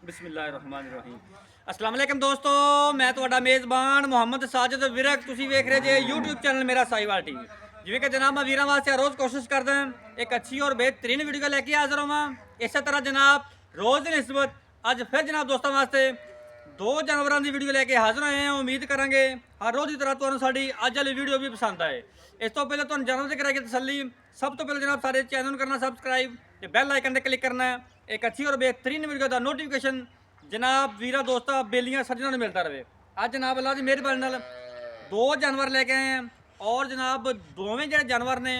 बिस्मिल्लाहिर्रहमानिर्रहीम। अस्सलाम वालेकुम दोस्तों, मैं ਤੁਹਾਡਾ ਮੇਜ਼ਬਾਨ ਮੁਹੰਮਦ ਸਾਜਿਦ ਵਿਰਕ। ਤੁਸੀਂ ਵੇਖ ਰਹੇ ਜੇ YouTube ਚੈਨਲ ਮੇਰਾ ਸਾਈਵਾਲ ਟੀਵੀ। ਜਿਵੇਂ ਕਿ ਜਨਾਬ ਮੈਂ ਵੀਰਾਂ ਵਾਸਤੇ ਰੋਜ਼ ਕੋਸ਼ਿਸ਼ ਕਰਦਾ ਇੱਕ ਅੱਛੀ ਔਰ ਬਿਹਤਰੀਨ ਵੀਡੀਓ ਲੈ ਕੇ ਹਾਜ਼ਰ ਹੋਵਾਂ। ਇਸੇ ਤਰ੍ਹਾਂ ਜਨਾਬ ਰੋਜ਼ ਦੀ ਨਿਸਬਤ ਅੱਜ ਫਿਰ ਜਨਾਬ ਦੋਸਤਾਂ ਵਾਸਤੇ ਦੋ ਜਾਨਵਰਾਂ ਦੀ ਵੀਡੀਓ ਲੈ ਕੇ ਹਾਜ਼ਰ ਹੋਏ ਹਾਂ। ਉਮੀਦ ਕਰਾਂਗੇ ਹਰ ਰੋਜ਼ ਦੀ ਤਰ੍ਹਾਂ ਤੁਹਾਨੂੰ ਸਾਡੀ ਅੱਜ ਵਾਲੀ ਵੀਡੀਓ ਵੀ ਪਸੰਦ ਆਏ। ਇਸ ਤੋਂ ਪਹਿਲਾਂ ਤੁਹਾਨੂੰ ਜਾਨਵਰ ਦੇ ਕਰਾਂਗੇ ਤਸੱਲੀ। ਸਭ ਤੋਂ ਪਹਿਲਾਂ ਜਨਾਬ ਸਾਡੇ ਚੈਨਲ ਨੂੰ ਕਰਨਾ ਸਬਸਕ੍ਰਾइब ਤੇ ਬੈਲ ਆਈਕਨ ਤੇ ਕਲਿੱਕ ਕਰਨਾ ਹੈ। एक अच्छी और बेहतरीन वीडियो का नोटिफिकेशन जनाब वीरा दोस्तों बेलियां सज्जनों ने मिलता रहे। आज जनाब अल्लाह की मेहरबानी नाल दो जानवर लेके आए हैं और जनाब दोवें जो जानवर ने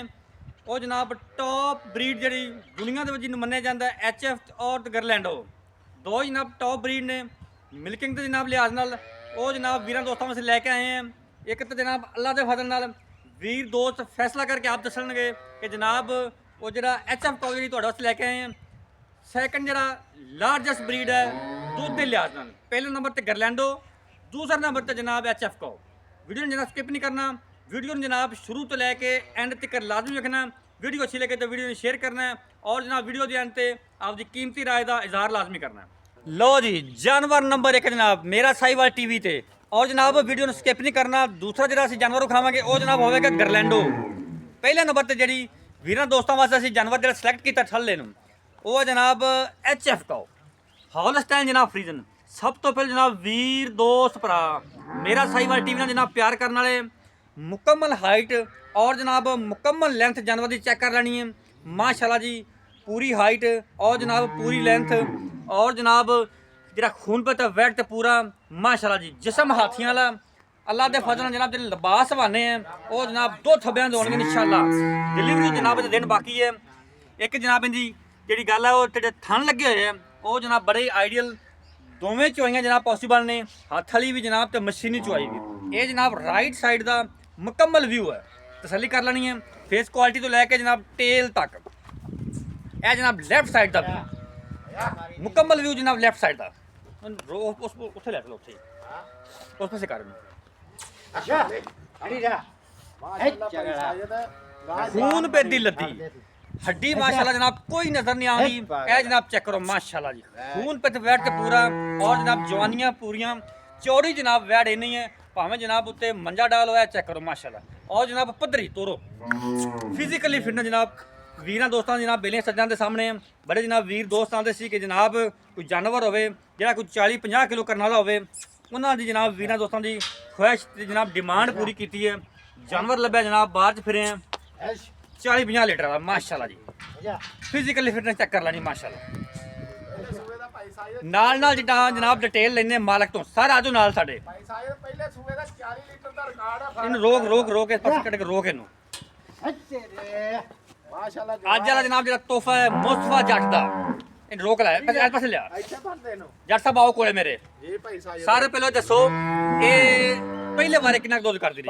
वो जनाब टॉप ब्रीड जी दुनिया के जिन्होंने मन्निया जाता है HF और गरलैंडो दो जनाब टॉप ब्रीड ने मिल्किंग के जनाब लिहाज नाल वो जनाब वीरा दोस्तों वास्ते लैके आए हैं। एक तो जनाब अल्लाह के फजल नाल वीर दोस्त फैसला करके आप दसणगे कि जनाब वो जो HF कॉ जी तुहाडे वास्ते लैके आए हैं। सैकंड जरा लार्जेस्ट ब्रीड है दुध के लिहाज नाल। पहले नंबर पर गरलैंडो, दूसरा नंबर पर जनाब HF कॉ। वीडियो ने जनाब स्किप नहीं करना, वीडियो ने जनाब शुरू तो लैके एंड तक लाजमी देखना। वीडियो अच्छी लगे तो वीडियो ने शेयर करना है और जनाब वीडियो के एंड ते आपकी कीमती राय का इजहार लाजमी करना है। लो जी जानवर नंबर 1 जनाब मेरा साहिवाल टीवी ते और जनाब वीडियो ने स्किप नहीं करना। दूसरा जरा असीं जानवर खावांगे वो जनाब होवेगा गरलैंडो। पहले नंबर पर जी वीरां दोस्तों वास्ते असीं जानवर जरा सिलेक्ट किया थल्ले नूं वो जनाब HF कॉ हॉलस्टाइन जनाब फ्रीजन। सब तो पहले जनाब वीर दोस्त भरा मेरा साहिवाल टीवी नाल जनाब प्यार करने वाले मुकम्मल हाइट और जनाब मुकम्मल लेंथ जानवर की चेक कर लेनी है। माशाल्लाह जी पूरी हाइट और जनाब पूरी लेंथ और जनाब जरा खून पता वेट तो पूरा माशाल्लाह जी। जिसम हाथियों वाला अल्लाह के फजल जनाब जो लिबास बने हैं वो जनाब 2 थब्बियां दे होणगे इंशाअल्लाह। डिलीवरी जनाब दे दिन बाकी है। एक जनाब इनकी जी गल है वो तेरे थन लगे हुए हैं वो जनाब बड़े आइडियल दोवें चुआइयां जनाब पॉसीबल ने। हथ वाली भी जनाब तो मशीनी चुआई भी। ये जनाब राइट साइड का मुकम्मल व्यू है, तसल्ली कर लेनी है। फेस क्वालिटी तो लैके जनाब टेल तक यह जनाब लैफ्ट साइड का व्यू मुकम्मल व्यू जनाब लैफ्ट साइड का उत्थे लै चलो उत्थे उस पासे कर खून पे दी लद्दी हड्डी माशाल्लाह जनाब कोई नजर नहीं आ रही है। जनाब चेक करो माशाल्लाह जी खून पे वैट के पूरा और जनाब जवानियां पूरियां चौड़ी जनाब वैट इन्नी है भावें जनाब उत्ते मंजा डाल होया चेक करो माशाल्लाह। और जनाब पद्धरी तोरो फिजिकली फिटनेस जनाब वीरां दोस्तां जनाब बेलियां सज्जां दे सामने बड़े जनाब वीर दोस्त आते सी कि जनाब कोई जानवर होवे जिहड़ा कोई 40-50 किलो करने वाला होवे उन्हां दी जनाब वीरां दोस्तां दी ख्वाहिश जनाब डिमांड पूरी की है। जानवर लभ्या जनाब बाहर च फिरे हैं 40-50 लीटर का माशाल्लाह जी। फिजिकली फिटनेस चेक कर लेनी माशाल्लाह। नाल नाल जिदा जनाब डिटेल लेने मालक तो सर आजो नाल साडे इन रोक रोक रोक इस पासे कट के रोक इनू माशाल्लाह। अज वाला जनाब जेड़ा तोहफा है मुस्तफा जट दा इन रोक ला इस पासे लिया जट साहब आओ कोले मेरे सारे पहले दसो ए पहले बारे कितना दूध कर दी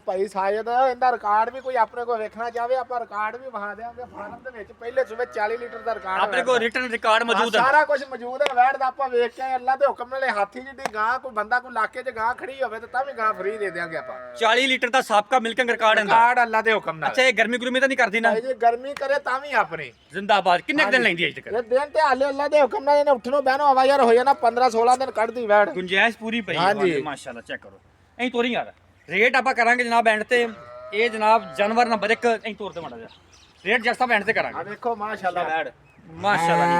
ਭਾਈ ਸਾਇਦ ਇਹਦਾ ਰਿਕਾਰਡ ਵੀ ਕੋਈ ਆਪਣੇ ਕੋਲ ਵੇਖਣਾ ਚਾਹਵੇ ਆਪਾਂ ਰਿਕਾਰਡ ਵੀ ਵਹਾ ਦੇਵਾਂਗੇ। ਫਾਰਮ ਦੇ ਵਿੱਚ ਪਹਿਲੇ ਸੂਬੇ 40 ਲੀਟਰ ਦਾ ਰਿਕਾਰਡ ਆਪਣੇ ਕੋਲ ਰਿਟਨ ਰਿਕਾਰਡ ਮੌਜੂਦ ਹੈ ਸਾਰਾ ਕੁਝ ਮੌਜੂਦ ਹੈ। ਵੈੜ ਦਾ ਆਪਾਂ ਵੇਖ ਕੇ ਅੱਲਾ ਦੇ ਹੁਕਮ ਨਾਲ ਹਾਥੀ ਜਿੱਡੀ ਗਾਂ ਕੋਈ ਬੰਦਾ ਕੋਈ ਇਲਾਕੇ 'ਚ ਗਾਂ ਖੜੀ ਹੋਵੇ ਤਾਂ ਵੀ ਗਾਂ ਫ੍ਰੀ ਦੇ ਦੇਵਾਂਗੇ ਆਪਾਂ। 40 ਲੀਟਰ ਦਾ ਸਾਬਕਾ ਮਿਲਕਿੰਗ ਰਿਕਾਰਡ ਹੈ ਰਿਕਾਰਡ ਅੱਲਾ ਦੇ ਹੁਕਮ ਨਾਲ। ਅੱਛਾ ਇਹ ਗਰਮੀ ਗੁਰਮੀ ਤਾਂ ਨਹੀਂ ਕਰਦੀ ਨਾ ਜੇ ਗਰਮੀ ਕਰੇ ਤਾਂ ਵੀ ਆਪਣੀ ਜ਼ਿੰਦਾਬਾਦ। ਕਿੰਨੇ ਦਿਨ ਲੈਂਦੀ ਹੈ ਅਜੇ ਤੱਕ ਇਹ ਦਿਨ ਤੇ ਹਾਲੇ ਅੱਲਾ ਦੇ ਹੁਕਮ ਨਾਲ ਇਹਨੇ ਉੱਠਣੋਂ ਬਹਿਣੋਂ ਹਵਾ ਯਾਰ ਹੋ ਜਾਣਾ 15-16 ਦਿਨ ਕੱਢਦੀ ਵੈੜ ਗੁੰਜਾਇਸ਼ ਪੂਰੀ ਪਈ ਹੈ ਮਾਸ਼ਾਅੱਲਾ। ਚੈੱਕ ਕਰੋ ਐਂ ਤੋਰੀ ਯਾਰ रेट आप करांगे जनाब एंड ते ये जनाब जानवर नंबर 1 ऐं तौर ते माड़ा जा रेट जट साहब एंड ते करांगे। देखो माशाल्लाह वैड़ माशाल्लाह जी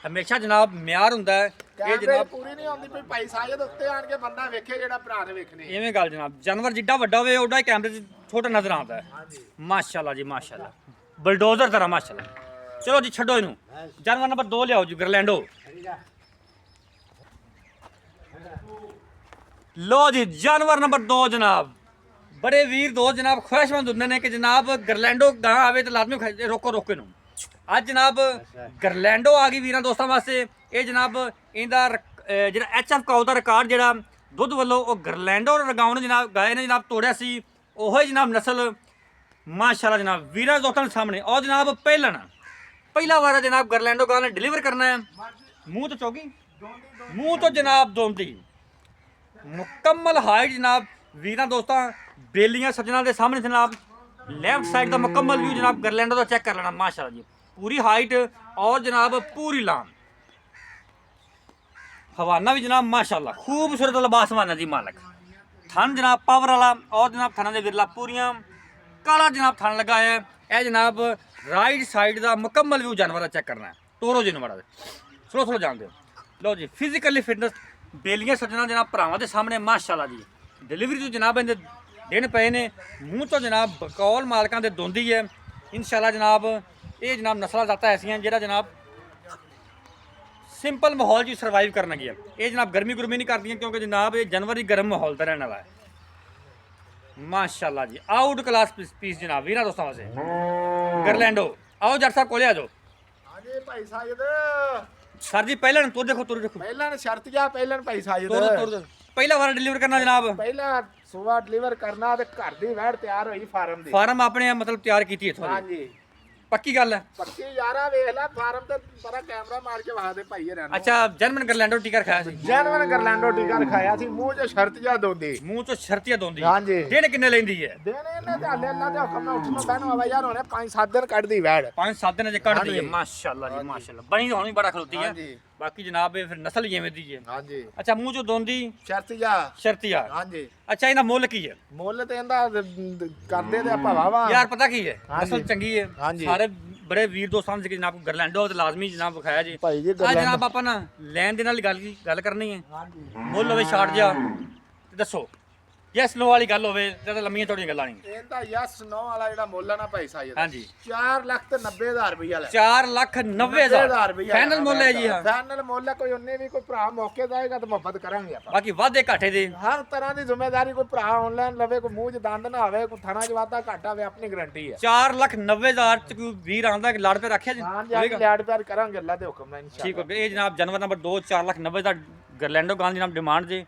हमेशा जनाब म्यार हुंदा है ये जनाब पूरी नहीं होंदी कोई भाई सायद उत्ते आन के बंदा वेखे जेड़ा भरा ने वेखने एवें गल जनाब जानवर जिड्डा वड्डा होवे ओडा ही कैमरे च छोटा नजर आंदा है। हां जी माशाल्लाह जी माशाल्लाह बुलडोजर तरह माशाल्लाह। चलो जी छड्डो इनू जानवर नंबर 2 लियाओ जी गरलैंडो। लो जी जानवर नंबर 2 जनाब बड़े वीर दोस्त जनाब ख्वाहिशमंद होंदे ने कि जनाब गरलैंडो गां आवे तो लाजमी रोको रोके नूं। अज जनाब गरलैंडो आ गई वीरां दोस्तां वास्ते। ये जनाब इंदा जेह्ड़ा HF कॉ दा रिकार्ड जेह्ड़ा दुद्ध वालों वो गरलैंडो रगाउन जनाब गाय ने जनाब तोड़िया सी ओही जनाब नस्ल माशाल्लाह जनाब वीरां दोस्तां दे सामने। और जनाब पहला वारा जनाब गरलैंडो गां ने डिलीवर करना है। मुँह तो चौगी मुँह तो जनाब दोंदी मुकम्मल हाइट जनाब वीरां दोस्तां बेलियां सज्जनां दे सामने जनाब लैफ्ट साइड का मुकम्मल व्यू जनाब गरलैंडो का चेक कर लेना माशाल्लाह जी। पूरी हाइट और जनाब पूरी लाम हवाना भी जनाब माशाल्लाह खूबसूरत लिबास हवाना जी मालक। थन जनाब पावर वाला और जनाब थना दे विरला पूरियां काला जनाब थन लगा है। यह जनाब राइट साइड का मुकम्मल व्यू जानवर का चेक करना है। टोरो जी माड़ा स्लो स्लो जान दो। लो जी फिजिकली फिटनेस बेलियां सजना जनाब भरावां दे सामने माशाल्लाह जी। डिलीवरी तो जनाब इहदे दिन पे ने मूँह तो जनाब बकौल मालकां दे दोंदी है इंशाल्लाह जनाब। ये जनाब नस्ल जाता ऐसियां जेह्ड़ा जनाब सिंपल माहौल जी सर्वाइव करना गया। ये जनाब गर्मी गुरमी नहीं करती क्योंकि जनाब ये जानवर ही गर्म माहौल का रहने वाला है माशाल्लाह जी। आउट क्लास पीस जनाब वीरा दोस्तों वास्ते गरलैंडो। आओ जट साहब कोले आ जाओ। ਹਾਂਜੀ ਭਾਈ ਸਾਜਦ सर जी पहले तुर देखो तुर देखो ਪਹਿਲਾਂ ਸ਼ਰਤੀਆ ਪਹਿਲਾਂ ਭਾਈ ਸਾਜਦ तुर पहला बार डिलीवर करना जनाब। ਪਹਿਲਾਂ ਸੁਬਾ ਡਿਲੀਵਰ ਕਰਨਾ ਤੇ ਘਰ ਦੀ ਵੈੜ ਤਿਆਰ ਹੋਈ ਫਾਰਮ ਦੀ। फार्म अपने मतलब तैयार की थी ਹਾਂਜੀ पक्की गल है। ਪੱਕੀ ਯਾਰਾ ਵੇਖ ਲੈ ਫਾਰਮ ਤੇ ਪਰਾ ਕੈਮਰਾ ਮਾਰ ਕੇ ਵਹਾ ਦੇ ਭਾਈ ਹਰਾਂ ਨੂੰ। अच्छा जर्मन गरलैंडो टीका रखाया सी ਜੈਨਵਨ ਗਰਲੈਂਡੋ ਟੀਕਾ ਰਖਾਇਆ ਸੀ ਮੂੰਹ 'ਚ ਸ਼ਰਤੀਆ ਦੋਂਦੀ। मूँह तो शर्तियां दोंदी ਹਾਂਜੀ दिन किन्ने लेंदी है। ਦੇਣੇ ਇਹਨੇ ਤੇ ਹੱਲੇ ਅੱਲਾ ਦੇ ਹੁਕਮ ਨਾਲ ਉੱਠਣਾ ਬਹਿਣਾ ਆਵਾ ਯਾਰ ਹੋਣੇ 5-7 ਦਿਨ ਕੱਢਦੀ ਵੈੜ। 5-7 दिन कट दी है ਹਾਂਜੀ। माशाल्लाह जी माशाल्लाह बनी तो होनी बड़ा खलोती है। ਹਾਂਜੀ बाकी जनाब ये फिर नस्ल ही एवें दी है। ਹਾਂਜੀ अच्छा मूँह चो दोंदी ਸ਼ਰਤੀਆ शर्तिया। ਹਾਂਜੀ अच्छा इहदा मुੱਲ की है ਮੁੱਲ ਤੇ ਇਹਦਾ ਕਰਦੇ ਤੇ ਆਪਾਂ ਵਾਵਾ यार पता की है हाँ नस्ल जी। चंगी है हाँ जी। सारे बड़े वीर दोस्तां से जनाब गरलैंडो ते लाजमी जनाब विखाया जी। ਭਾਈ ਜੀ आ जनाब ਆਪਾਂ ਨਾ ਲੈਣ ਦੇ ਨਾਲ ਗੱਲ ਕਰਨੀ ਹੈ। ਹਾਂਜੀ ਮੁੱਲ ਹੋਵੇ ਛਾੜ ਜਾ ਤੇ ਦੱਸੋ ਯੈਸ ਨੋ ਵਾਲੀ ਗੱਲ ਹੋਵੇ ਤੇ ਲੰਮੀਆਂ ਚੌੜੀਆਂ ਗੱਲਾਂ ਨਹੀਂ। ਇਹਦਾ ਯਸ 9 ਵਾਲਾ ਜਿਹੜਾ ਮੁੱਲ ਆ ਨਾ ਭਾਈ ਸਾਜਦ ਹਾਂਜੀ 4,90,000 ਰੁਪਇਆ ਲੈ 4,90,000 ਫਾਈਨਲ ਮੁੱਲ ਹੈ ਜੀ। ਹਾਂ ਫਾਈਨਲ ਮੁੱਲ ਹੈ। ਕੋਈ ਉਹਨੇ ਵੀ ਕੋਈ ਭਰਾ ਮੌਕੇ ਜਾਏਗਾ ਤਾਂ ਮੁਹੱਬਤ ਕਰਾਂਗੇ ਆਪਾਂ। ਬਾਕੀ ਵਾਧੇ ਘਾਟੇ ਦੇ ਹਰ ਤਰ੍ਹਾਂ ਦੀ ਜ਼ਿੰਮੇਵਾਰੀ ਕੋਈ ਭਰਾ ਆਨਲਾਈਨ ਲਵੇ ਕੋਈ ਮੂੰਹ 'ਚ ਦੰਦ ਨਾ ਆਵੇ ਕੋਈ ਥਣਾ 'ਚ ਵਾਧਾ ਘਾਟਾ ਆਵੇ ਆਪਣੀ ਗਾਰੰਟੀ ਹੈ। 4,90,000 ਚ ਕੋਈ ਵੀਰ ਆਂਦਾ ਕਿ ਲੜ ਪੇ ਰੱਖਿਆ ਜੀ ਹਾਂਜੀ ਹਾਂਜੀ ਲਿਆੜ ਪਿਆਰ ਕਰਾਂਗੇ ਅੱਲਾ ਦੇ ਹੁਕਮ ਨਾਲ ਇਨਸ਼ਾਅੱਲਾ। ਠੀਕ ਹੋ ਗਿਆ। ਇਹ ਜਨਾਬ ਜਾਨਵਰ ਨੰਬਰ 2 4,90,000 ਦਾ ਗਰਲੈਂਡੋ ਗਾਂ ਦੀ ਜਨਾਬ ਡਿਮਾਂਡ ਜੀ।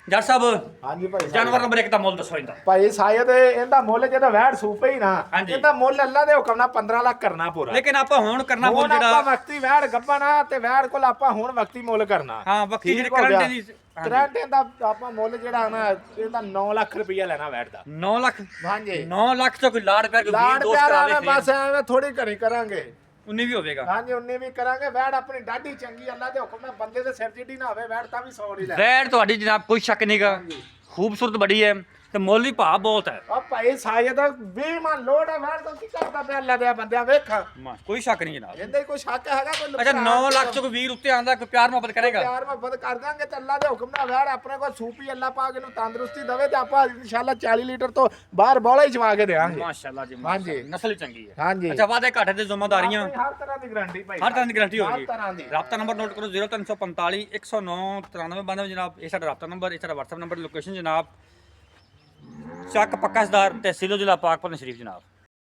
ਜੱਟ ਸਾਹਿਬ ਹਾਂਜੀ ਭਾਈ ਸਾਹਿਬ। ਜਾਨਵਰ ਨੰਬਰ 1 ਦਾ ਮੁੱਲ ਦੱਸੋ ਇਹਦਾ। ਭਾਈ ਸਾਇਦ ਇਹਦਾ ਮੁੱਲ ਜਦੋਂ ਵੈੜ ਸੂਪੇ ਹੀ ਨਾ ਹਾਂਜੀ। ਇਹਦਾ ਮੁੱਲ ਅੱਲਾ ਦੇ ਹੁਕਮ ਨਾਲ 15 ਲੱਖ ਕਰਨਾ ਪੂਰਾ। ਲੇਕਿਨ ਆਪਾਂ ਹੁਣ ਕਰਨਾ ਮੁੱਲ ਹੁਣ ਆਪਾਂ ਜਿਹੜਾ ਵਕਤੀ ਵੈੜ ਗੱਬਣਾ ਤੇ ਵੈੜ ਕੋਲ ਆਪਾਂ ਹੁਣ ਵਕਤੀ ਮੁੱਲ ਕਰਨਾ। ਹਾਂ ਵਕਤੀ ਜਿਹੜੇ ਠੀਕ ਹੋ ਗਿਆ। ਕਰੰਟ ਦੀ ਕਰੰਟ ਦਾ ਆਪਾਂ ਮੁੱਲ ਜਿਹੜਾ ਨਾ ਇਹਦਾ 9 ਲੱਖ ਰੁਪਇਆ ਲੈਣਾ ਵੈੜ ਦਾ। 9 ਲੱਖ ਹਾਂਜੀ 9 ਲੱਖ ਤੋਂ ਕੋਈ ਲਾੜ ਪਿਆਰ ਕੋਈ ਵੀਰ ਲਾੜ ਦੋਸਤ ਪਿਆਰ ਕਰਾ ਆਵੇ ਦੇ ਬਸ ਐਵੇਂ ਥੋੜੀ ਘਣੀ ਕਰਾਂਗੇ। 19 ਵੀ ਹੋਵੇਗਾ। ਹਾਂਜੀ 19 ਵੀ ਕਰਾਂਗੇ। ਵੈੜ ਆਪਣੀ ਡਾਢੀ ਚੰਗੀ ਅੱਲਾ ਦੇ ਹੁਕਮ ਨਾਲ ਬੰਦੇ ਦੇ ਸਿਰ ਜਿੱਡੀ ਨਾ ਹੋਵੇ ਵੈੜ ਤਾਂ ਵੀ 100 ਨਹੀਂ ਲੈ। ਵੈੜ ਤੁਹਾਡੀ ਜਨਾਬ ਕੋਈ ਸ਼ੱਕ ਨਹੀਂਗਾ ਖੂਬਸੂਰਤ ਬੜੀ ਹੈ ਤੇ ਮੁੱਲ ਵੀ ਭਾਅ ਬਹੁਤ ਹੈ। ਆ ਭਾਈ ਸਾਇਦ 20 ਮਨ ਲੋੜ ਹੈ ਵੈੜ ਤੋਂ ਕੀ ਕਰਦਾ ਪਿਆ ਅੱਲਾ ਦੇ ਬੰਦਿਆਂ ਵੇਖ ਕੋਈ ਸ਼ੱਕ ਨਹੀਂ ਜਨਾਬ। ਇਹਦੇ ਕੋਈ ਸ਼ੱਕ ਹੈਗਾ ਕੋਈ ਅੱਛਾ 9 ਲੱਖ ਤੋਂ ਕੋਈ ਵੀਰ ਉੱਤੇ ਆਂਦਾ ਕੋਈ ਪਿਆਰ ਮੁਹੱਬਤ ਕਰੇਗਾ। ਪਿਆਰ ਮੁਹੱਬਤ ਕਰ ਦਾਂਗੇ ਤੇ ਅੱਲਾ ਦੇ ਹੁਕਮ ਨਾਲ ਵੈੜ ਆਪਣੇ ਕੋਲ ਸੂਪੀ ਅੱਲਾ ਪਾਕ ਨੂੰ ਤੰਦਰੁਸਤੀ ਦੇਵੇ ਤੇ ਆਪਾਂ ਇਨਸ਼ਾਅੱਲਾ 40 ਲੀਟਰ ਤੋਂ ਬਾਹਰ ਬੋਲਾ ਹੀ ਚਵਾ ਕੇ ਦੇਵਾਂਗੇ। ਮਾਸ਼ਾਅੱਲਾ ਜੀ ਹਾਂਜੀ। ਨਸਲ ਚੰਗੀ ਹੈ। ਹਾਂਜੀ ਅੱਛਾ ਵਾਦੇ ਘਾਟੇ ਤੇ ਜ਼ਿੰਮੇਵਾਰੀਆਂ ਆਪਣੀ ਹਰ ਤਰ੍ਹਾਂ ਦੀ ਗਾਰੰਟੀ ਭਾਈ ਹਰ ਤਰ੍ਹਾਂ ਦੀ ਗਾਰੰਟੀ ਹੋਗੀ। ਹਰ ਤਰ੍ਹਾਂ ਦੀ। ਰਾਬਤਾ ਨੰਬਰ ਨੋਟ ਕਰੋ 0345 109 9392 ਜਨਾਬ। ਇਹ ਸਾਡਾ ਰਾਬਤਾ ਨੰਬਰ, ਇਹ ਸਾਡਾ WhatsApp ਨੰਬਰ, ਲੋਕੇਸ਼ਨ ਜਨਾਬ ਚੱਕ ਪੱਕਾ ਸਰਦਾਰ ਤਹਿਸੀਲ ਜ਼ਿਲ੍ਹਾ ਪਾਕਪਤਨ ਸ਼ਰੀਫ ਜਨਾਬ।